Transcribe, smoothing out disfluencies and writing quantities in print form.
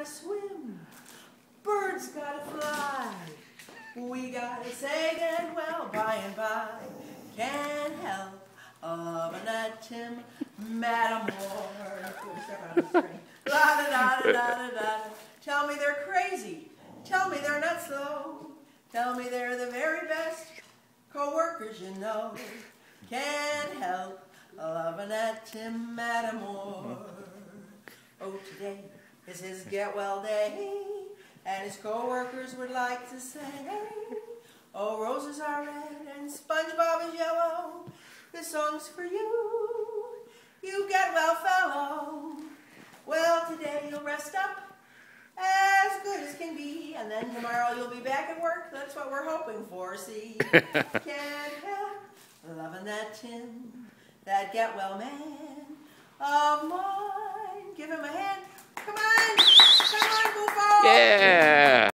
gotta swim, birds gotta fly. We gotta say get well by and by. Can't help loving that Tim Matamore. La da da da da da. Tell me they're crazy. Tell me they're not slow. Tell me they're the very best co-workers you know. Can't help loving that Tim Matamore. Oh, today is his get well day, and his co-workers would like to say, oh, roses are red and SpongeBob is yellow. This song's for you, you get well fellow. Well, today you'll rest up as good as can be, and then tomorrow you'll be back at work. That's what we're hoping for, see. Can't help loving that Tim, that get well man of mine. Give him a hand. Come on, move on. Yeah.